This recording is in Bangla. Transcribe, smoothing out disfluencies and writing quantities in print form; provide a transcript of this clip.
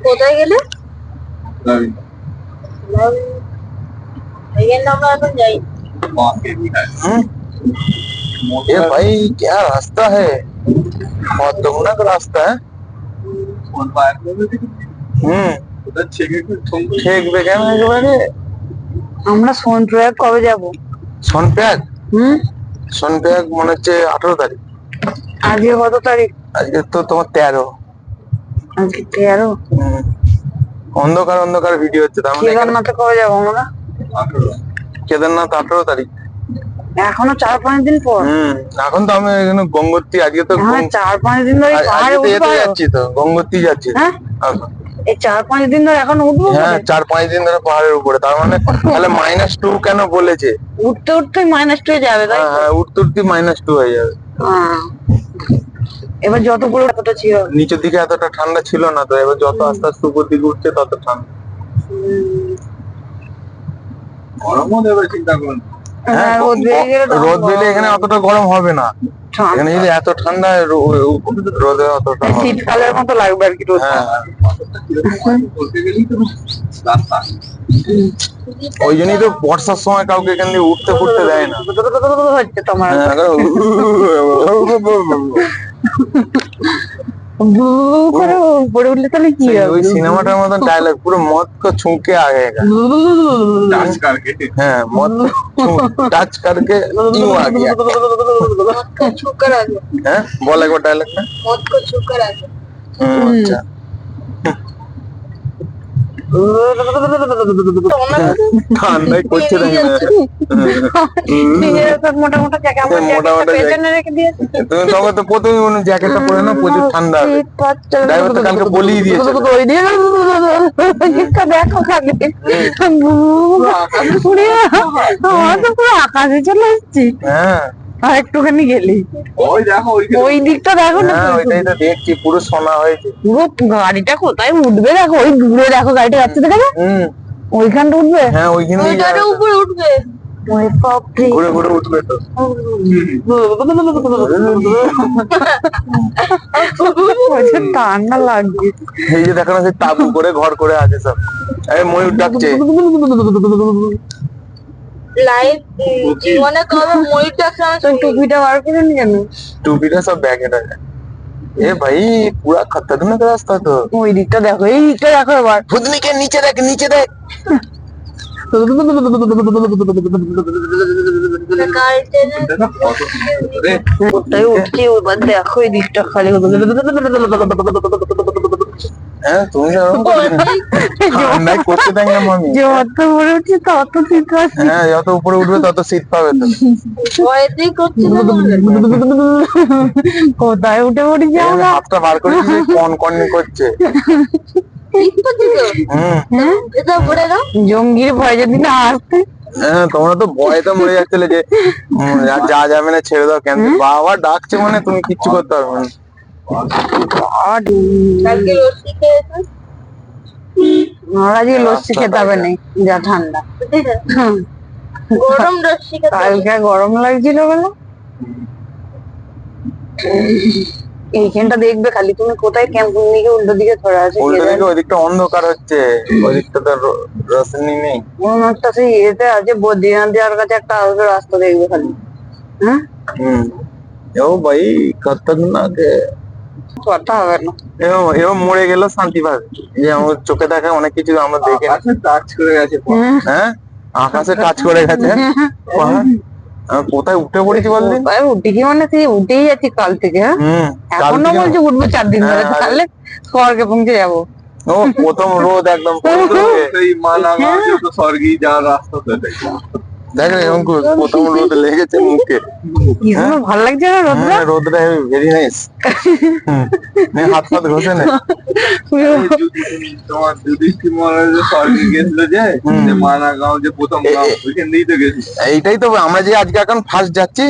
কোথায় গেলে? আমরা এখন যাই। ये भाई क्या रास्ता है, बहुत दुगना का रास्ता है। ঠেকবে কেন একেবারে? আমরা সোনপ্রয়াগ কবে যাব? সোনপ্রয়াগ? সোনপ্রয়াগ মনে হচ্ছে 18 তারিখ। আজকে কত তারিখ? আজকে তো তোমার 13। আজকে 13। অন্ধকার অন্ধকার ভিডিও হচ্ছে। তার মানে কেদারনাথে কবে যাবো আমরা? কেদারনাথ 18 তারিখ। এখনো 4-5 দিন পর। এখন তো আমি এখানে গঙ্গোত্রী, আজকে তো 4-5 দিন ধরে পাহাড়ে উঠবো। যাচ্ছি তো গঙ্গোত্রী যাচ্ছি। হ্যাঁ, এই 4-5 দিন ধরে এখন উঠবো। হ্যাঁ, 4-5 দিন ধরে পাহাড়ের উপরে। তার মানে তাহলে -2 কেন বলেছে? উঠতে উঠতে -2 যাবে, তাই? হ্যাঁ, উঠতে উঠতে -2 হয়ে যাবে। এবার যত পুরো এতটা ছিল, নিচের দিকে এতটা ঠান্ডা ছিল না তো, এবার যত আস্তে আস্তে উপর দিকে উঠছে তত ঠান্ডা। গরমও দেবে, চিন্তা করুন। হ্যাঁ, রোদ দিলে এখানে অতটা গরম হবে না। এখানে যদি এত ঠান্ডা, রোদে অতটা শীতকালের মতো লাগবে আর কি রোদ। ওই জন্যই তো বর্ষার সময় কাউকে এখান দিয়ে উঠতে ফুটতে দেয় না। হচ্ছে তোমার উপরে উঠলে তাহলে কি হবে? ওই সিনেমাটার মতন ডায়লগ, পুরো মদ কো ছুঁকে আগেগা, টাচ করকে। হ্যাঁ, মদ টাচ করকে यूं आ गया। मौत को छूकर आ गया। হ্যাঁ, বল একবার ডায়লগটা। मौत को छूकर आ गया। আচ্ছা, ঠান্ডায় করছে না। মোটা মোটা জ্যাকেট, মোটা মোটা পেছনে রেখে দিয়েছে। তুমি তখন তো প্রথমে জ্যাকেটটা পরে নাও, প্রচুর ঠান্ডা হবে। ড্রাইভার তো কালকে বলেই দিয়েছে। দেখো খালি পুরো আকাশে চলে এসছি। হ্যাঁ, আর একটুখানি গেলি ওই দেখো, ওই দিকটা দেখো না। ওইটাই তো দেখছি, পুরো সোনা হয়েছে। পুরো গাড়িটা কোথায় উঠবে দেখো, ওই দূরে দেখো গাড়িটা যাচ্ছে, দেখো ওইখানটা উঠবে। হ্যাঁ, ওইখানে উপরে উঠবে, ঘুরে ঘুরে উঠবে তো। ঠান্ডা লাগছে। এই যে দেখো না, সেই তাবু করে ঘর করে আছে সব। এই ময়ূর ডাকছে। লাইভ জীবনে কবে ময়ূর ডাকছে? টুপিটা বার করে নি কেন? টুপিটা সব ব্যাগে রাখে। এ ভাই, পুরা খতরনাক রাস্তা তো। ওই দিকটা দেখো, এই দিকটা দেখো এবার। ভুতনিকে নিচে দেখ, নিচে দেখ। কোথায় উঠছি এবার দেখো, এই দিকটা খালি। হ্যাঁ, তুমি ঠান্ডায় করতে দেখ না মামি। যত উপরে উঠছি তত শীত পাচ্ছি। হ্যাঁ, যত উপরে উঠবে তত শীত পাবে তো। কোথায় উঠে পড়ি যাও না। হাতটা বার করে কন কন করছে। জঙ্গির ভয় যদি না আসতে। হ্যাঁ, তোমরা তো ভয়তে মরে যাচ্ছিলে যে যা যাবে না, ছেড়ে দাও। কেন বাবা ডাকছে মানে তুমি কিচ্ছু করতে পারবে না। আজকে লস্যি খেতে হবে না, যা ঠান্ডা। গরম লস্যি কালকে গরম লাগছিল বলে। এইখানটা দেখবে খালি, তুমি কোথায় ক্যাম্পিং দিকে উল্টো দিকে ধরে আছে। উল্টো দিকে ওইদিকটা অন্ধকার হচ্ছে, ওইদিকটা তো রোশনি নেই। মনে একটা সেই এতে আছে, বদ্রীনাথ যাওয়ার কাছে একটা আলাদা রাস্তা দেখবে খালি। হ্যাঁ, ও ভাই খতরনাক কথা হবে না। এও মরে গেল শান্তি পাবে। এই আমার চোখে দেখা অনেক কিছু আমরা দেখে টাচ করে গেছে। হ্যাঁ, আকাশে টাচ করে গেছে। কোথায় উঠে পড়েছি বললি? উঠেছি মানে সেই উঠেই যাচ্ছি কাল থেকে। হ্যাঁ, এখনো বলছি উঠবো 4 দিন ধরে, তাহলে স্বর্গে পৌঁছে যাবো। ও প্রথম রোদ একদম সেই মানাগাঁও তো স্বর্গী যাওয়ার রাস্তা তো। দেখ এরকম প্রথম রোদ লেগেছে মুখে। ভালো লাগছে না রোদটা? রোদটা ভেরি নাইস। হাত ফাত ঘষে নে। তোমার যুধিষ্ঠির মহারাজ স্বর্গে গেছিল যে মানাগাঁও, যে প্রথম গাঁও, ওইখান দিয়েই তো গেছিল। এইটাই তো আমরা যে আজকে এখন ফার্স্ট যাচ্ছি।